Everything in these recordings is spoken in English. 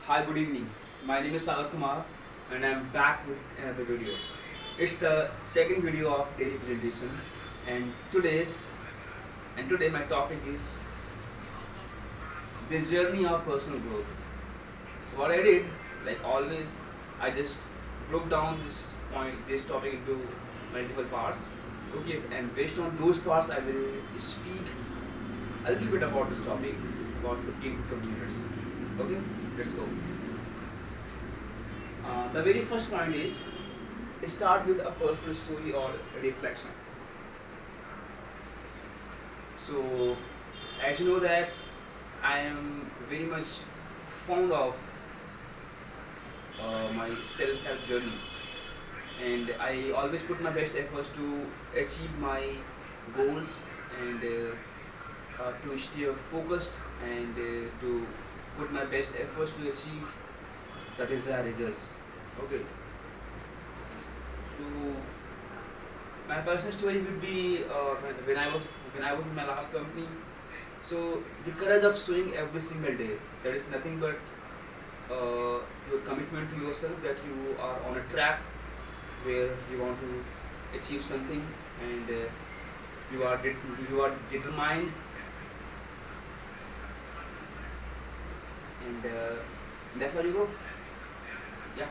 Hi, good evening. My name is Sagar Kumar and I'm back with another video. It's the second video of daily presentation and today my topic is this journey of personal growth. So what I did, like always, I just broke down this topic into multiple parts. Okay, and based on those parts I will speak a little bit about this topic, about 15 to 20 minutes. Okay, let's go. The very first point is start with a personal story or reflection. So, as you know that I am very much fond of my self-help journey, and I always put my best efforts to achieve my goals and to stay focused and to put my best efforts to achieve the desired results. Okay, so my personal story would be when I was in my last company. So the courage of showing every single day. That is nothing but your commitment to yourself that you are on a track where you want to achieve something and you are determined and that's how you go. Yeah.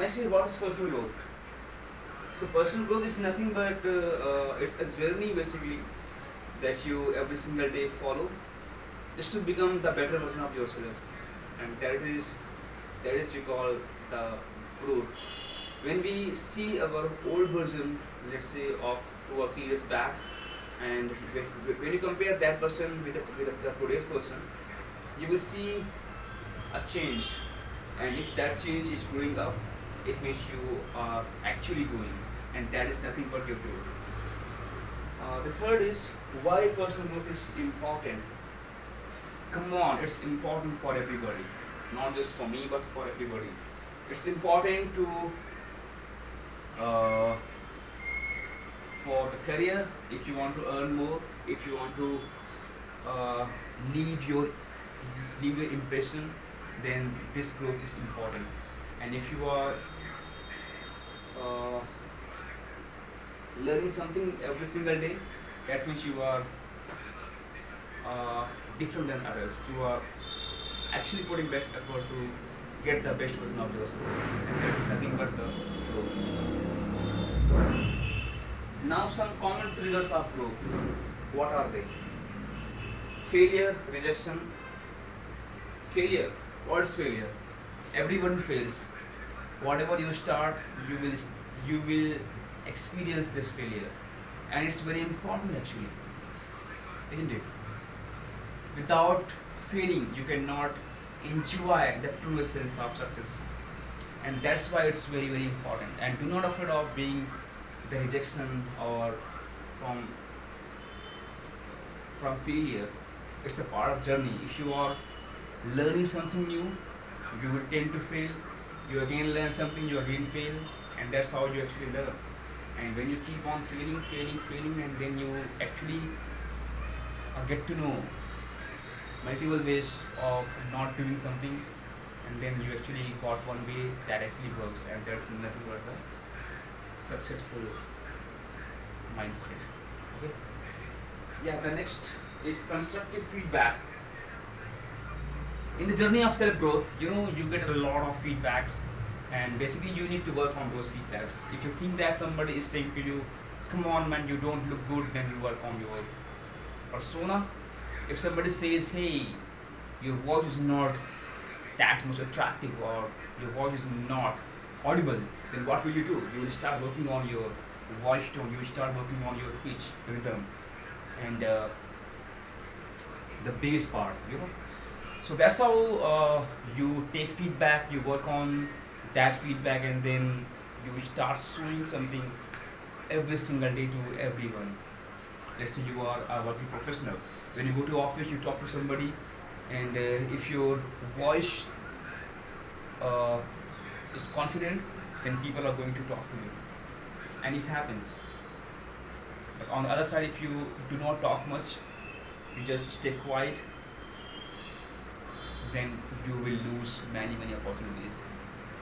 Next is what is personal growth. So personal growth is nothing but it's a journey basically that you every single day follow just to become the better version of yourself, and that is we call the growth. When we see our old version, let's say of 2 or 3 years back, and when you compare that person with the today's person, you will see a change, and if that change is growing up, it means you are actually growing, and that is nothing but your growth. The third is why personal growth is important. Come on, it's important for everybody, not just for me, but for everybody. It's important to uh, for the career. If you want to earn more, if you want to uh, leave your leave your impression, then this growth is important. And if you are uh, learning something every single day, that means you are uh, different than others. You are actually putting best effort to get the best version of yourself, and that is nothing but the growth. Now, some common triggers of growth. What are they? Failure, rejection. Failure. What is failure? Everyone fails. Whatever you start, you will experience this failure, and it's very important actually, isn't it? Without failing, you cannot enjoy the true essence of success, and that's why it's very very important. And do not afraid of being the rejection or from failure. It's the part of journey. If you are learning something new, you will tend to fail. You again learn something, you again fail, and that's how you actually learn. And when you keep on failing, and then you actually get to know multiple ways of not doing something, and then you actually got one way that actually works, and there's nothing but the successful mindset. Okay. Yeah. The next is constructive feedback. In the journey of self growth, you get a lot of feedbacks, and basically you need to work on those feedbacks. If you think that somebody is saying to you, come on man, you don't look good, then you work on your persona. If somebody says, hey, your voice is not that much attractive, or your voice is not audible, then what will you do? You will start working on your voice tone, you will start working on your pitch, rhythm, and the bass part. So that's how you take feedback, you work on that feedback, and then you start showing something every single day to everyone. Let's say you are a working professional. When you go to office, you talk to somebody, and if your voice uh, is confident, then people are going to talk to you, and it happens. But on the other side, if you do not talk much, you just stay quiet, then you will lose many opportunities.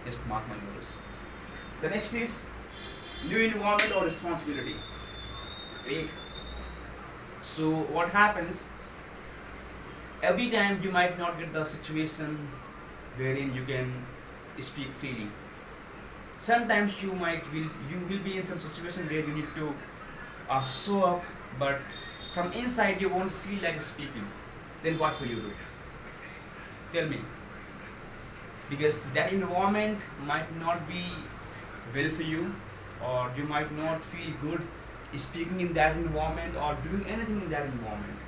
Just mark my words. The next is new environment or responsibility. Great. So what happens, every time you might not get the situation wherein you can speak freely. Sometimes you will be in some situation where you need to show up, but from inside you won't feel like speaking. Then what will you do? Tell me. Because that environment might not be well for you, or you might not feel good speaking in that environment or doing anything in that environment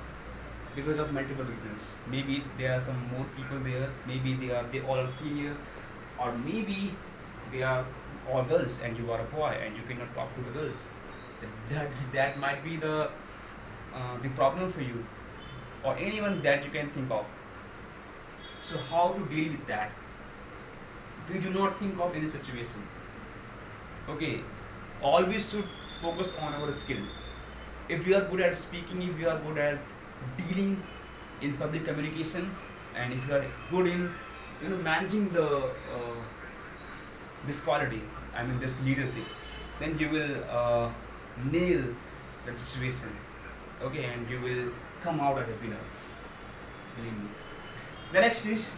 because of multiple reasons. Maybe there are some more people there, maybe they all are senior, or maybe they are all girls and you are a boy and you cannot talk to the girls. That might be the problem for you, or anyone that you can think of. So how to deal with that? We do not think of any situation. Okay, always should focus on our skill. If you are good at speaking, if you are good at dealing in public communication, and if you are good in managing this quality, I mean this leadership, then you will nail that situation. Okay, and you will come out as a winner. Believe me. The next is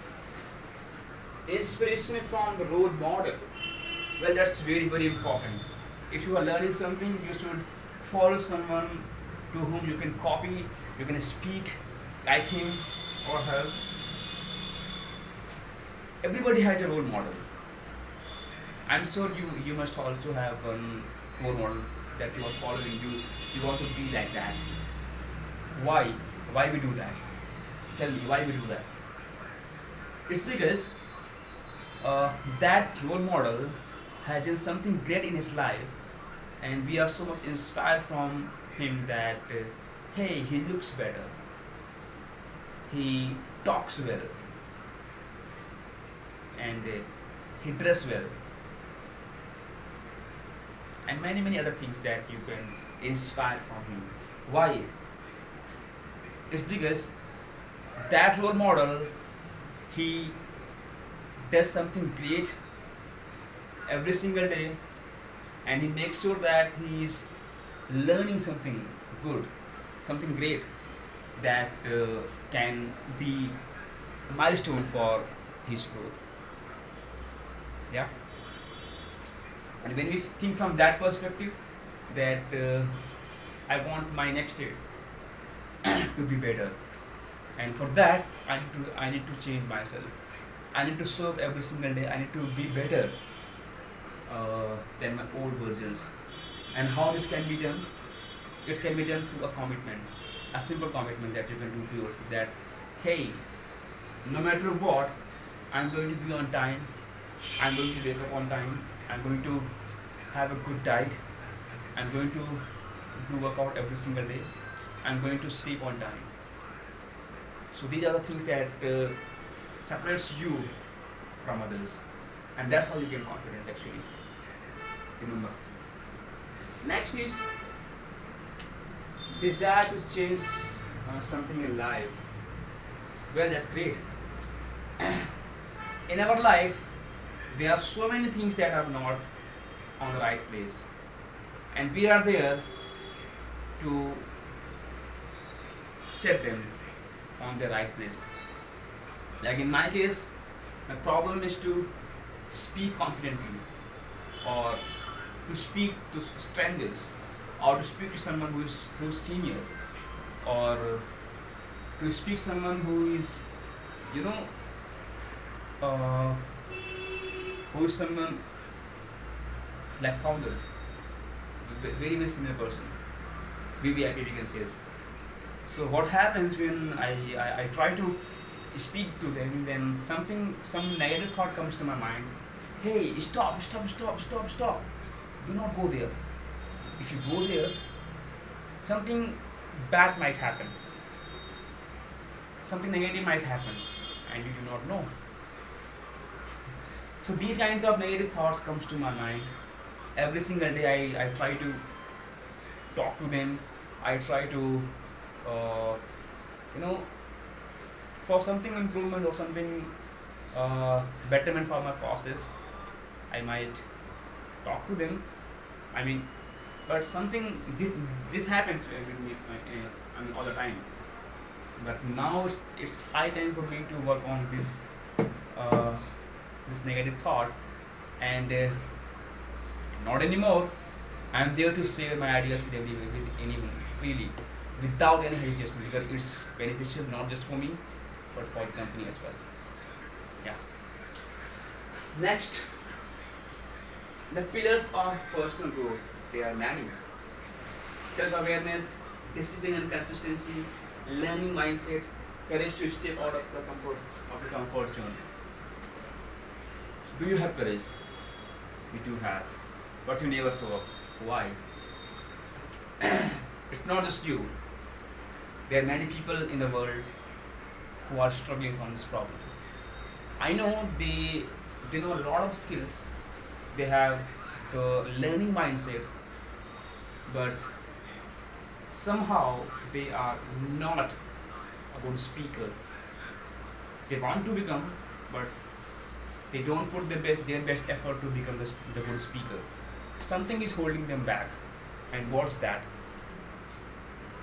inspiration from the role model. Well, that's very important. If you are learning something, you should follow someone to whom you can copy, you can speak like him or her. Everybody has a role model. I'm sure you must also have one role model that you are following. You want to be like that. Why? Why we do that? Tell me why we do that. It's because that role model has done something great in his life, and we are so much inspired from him that hey, he looks better, he talks well, and he dresses well, and many other things that you can inspire from him. Why? It's because that role model, he does something great every single day, and he makes sure that he is learning something good, something great that can be a milestone for his growth. Yeah. And when we think from that perspective, that I want my next year to be better, and for that I need to change myself. I need to show up every single day. I need to be better than my old versions. And how this can be done? It can be done through a commitment, a simple commitment that you can do to yourself. That hey, no matter what, I'm going to be on time. I'm going to wake up on time. I'm going to have a good diet. I'm going to do workout every single day. I'm going to sleep on time. So these are the things that separates you from others, and that's how you gain confidence. Actually, remember. Next is desire to change something in life. Well, that's great. In our life, there are so many things that are not on the right place, and we are there to set them on the right place. Like in my case, my problem is to speak confidently, or to speak to strangers, or to speak to someone who's senior, or to speak someone who is, you know, uh, who is someone like founders, very senior person, VVIP we can say. So what happens when I try to speak to them, then some negative thought comes to my mind. Hey, stop. Do not go there. If you go there, something bad might happen. Something negative might happen, and you do not know. So these kinds of negative thoughts comes to my mind. Every single day I try to talk to them. I try to, uh, you know, for something improvement or something betterment for my process, I might talk to them. I mean, but something this happens with me. I mean, all the time. But now it's high time for me to work on uh, this negative thought, and not anymore. I'm there to share my ideas with with anyone freely, without any hesitation, because it's beneficial not just for me, but for the company as well. Yeah. Next, the pillars of personal growth. They are many: self-awareness, discipline and consistency, learning mindset, courage to step out of the comfort zone. Do you have courage? You do have, but you never show up. Why? It's not just you. There are many people in the world who are struggling from this problem. I know they know a lot of skills. They have the learning mindset, but somehow they are not a good speaker. They want to become, but they don't put their best effort to become the good speaker. Something is holding them back, and what's that?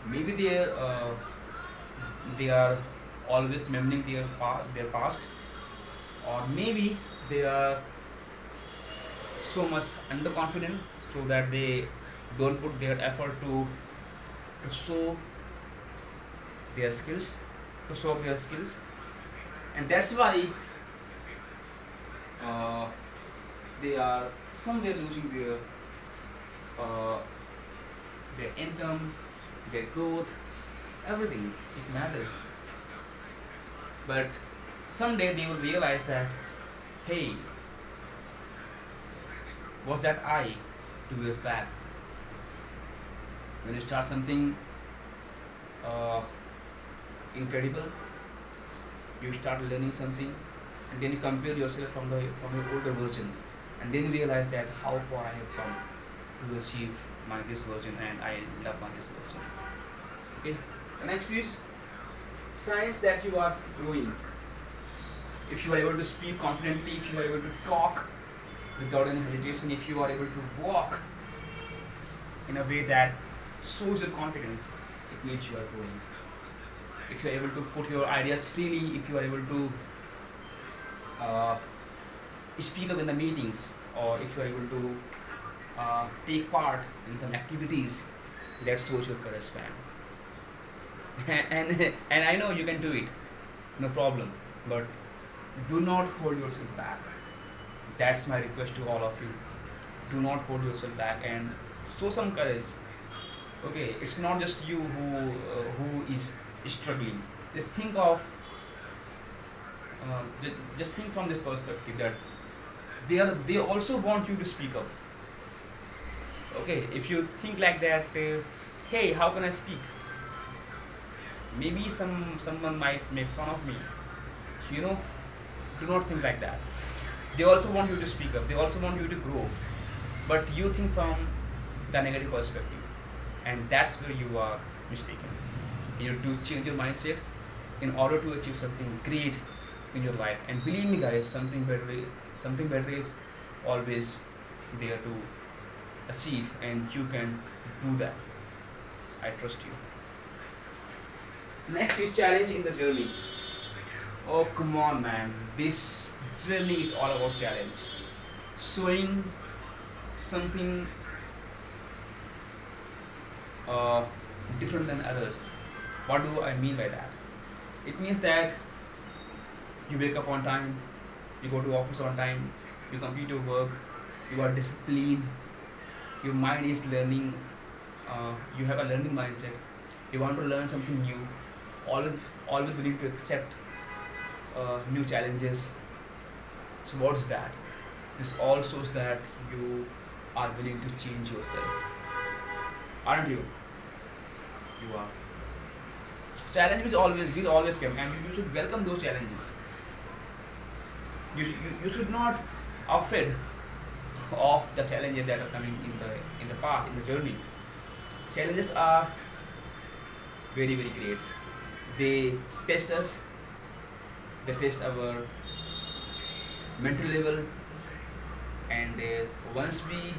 Maybe they are always remembering their past, or maybe they are so much underconfident so that they don't put their effort to show their skills, to show off their skills, and that's why uh, they are somewhere losing uh, their income, their growth, everything. It matters, but someday they will realize that, hey, was that I 2 years back? When you start something uh, incredible, you start learning something, and then you compare yourself from your older version, and then you realize that how far I have come to achieve my this version, and I love my this version. Okay. The next is signs that you are growing. If you are able to speak confidently, if you are able to talk without any hesitation, if you are able to walk in a way that shows your confidence, it means you are growing. If you are able to put your ideas freely, if you are able to uh, speak up in the meetings, or if you are able to take part in some activities, that shows your courage, man. And I know you can do it, no problem. But do not hold yourself back. That's my request to all of you. Do not hold yourself back and show some courage. Okay, it's not just you who is struggling. Just think of just think from this perspective that they also want you to speak up. Okay, if you think like that, hey, how can I speak? Maybe someone might make fun of me. You know, do not think like that. They also want you to speak up. They also want you to grow, but you think from the negative perspective, and that's where you are mistaken. You need to change your mindset in order to achieve something great in your life. And believe me, guys, something better is always there to achieve, and you can do that. I trust you. Next is challenge in the journey. Oh, come on, man. This journey is all about challenge. Showing something uh, different than others. What do I mean by that? It means that you wake up on time, you go to office on time, you complete your work, you are disciplined, your mind is learning, you have a learning mindset, you want to learn something new, always, always willing to accept new challenges. So what's that? This all shows that you are willing to change yourself, aren't you? You are. So challenge will always come, and you should welcome those challenges. You should not afraid of the challenges that are coming in the path, in the journey. Challenges are very great. They test us, they test our mental level, and once we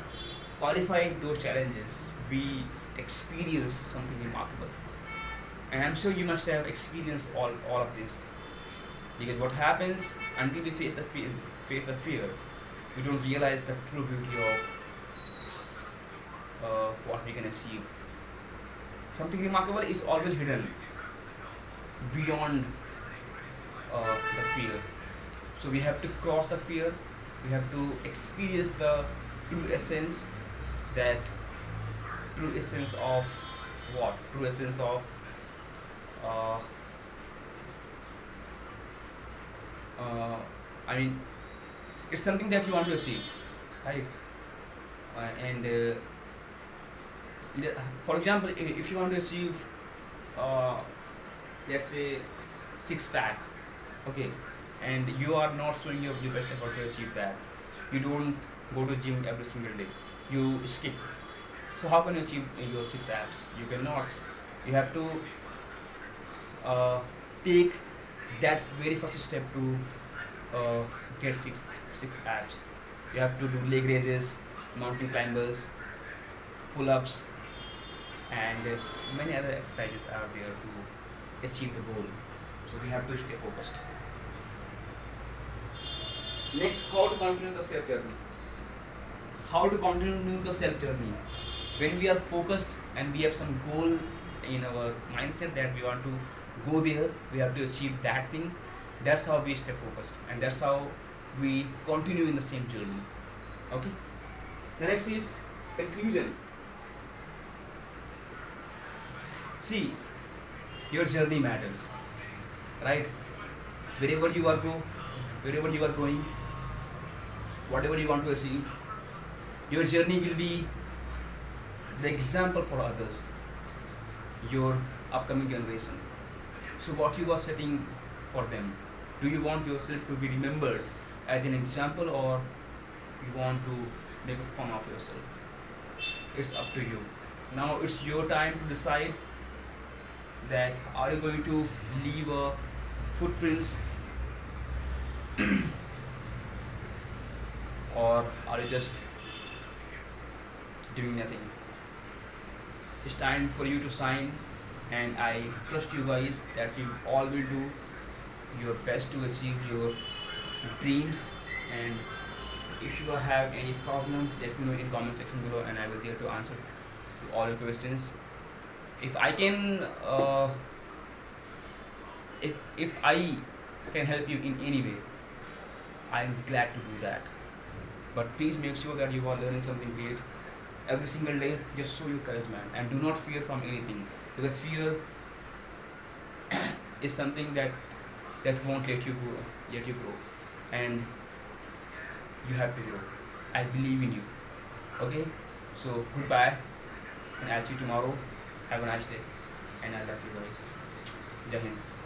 qualify those challenges, we experience something remarkable. And I'm sure you must have experienced all of this, because what happens until we face the fear, we don't realize the true beauty of what we can achieve. Something remarkable is always hidden beyond the fear. So we have to cross the fear. We have to experience the true essence, that true essence of what? True essence of uh, uh, I mean, it's something that you want to achieve, right? And for example, if you want to achieve, uh, let's say, six pack, okay, and you are not showing your best effort to achieve that, you don't go to gym every single day, you skip. So how can you achieve your six abs? You cannot. You have to uh, take that very first step to uh, get six abs. You have to do leg raises, mountain climbers, pull-ups, and many other exercises are there to achieve the goal. So we have to stay focused. Next, how to continue the self journey. How to continue the self journey? When we are focused and we have some goal in our mindset that we want to go there, we have to achieve that thing. That's how we stay focused, and that's how we continue in the same journey. Okay. The next is conclusion. See, your journey matters, right? Wherever you are wherever you are going, whatever you want to achieve, your journey will be the example for others, your upcoming generation. So what you are setting for them, do you want yourself to be remembered as an example, or you want to make fun of yourself? It's up to you. Now it's your time to decide that are you going to leave a footprints or are you just doing nothing. It's time for you to sign, and I trust you guys that you all will do your best to achieve your dreams. And if you have any problem, let me know in comment section below, and I will be there to answer to all your questions. If I can if I can help you in any way, I'm glad to do that. But please make sure that you are learning something great every single day. Just show your courage, man, and do not fear from anything, because fear is something that won't let you grow, and you have to grow. I believe in you. Okay, so goodbye, and I'll see you tomorrow. Have a nice day, and I love you guys. Jai Hind.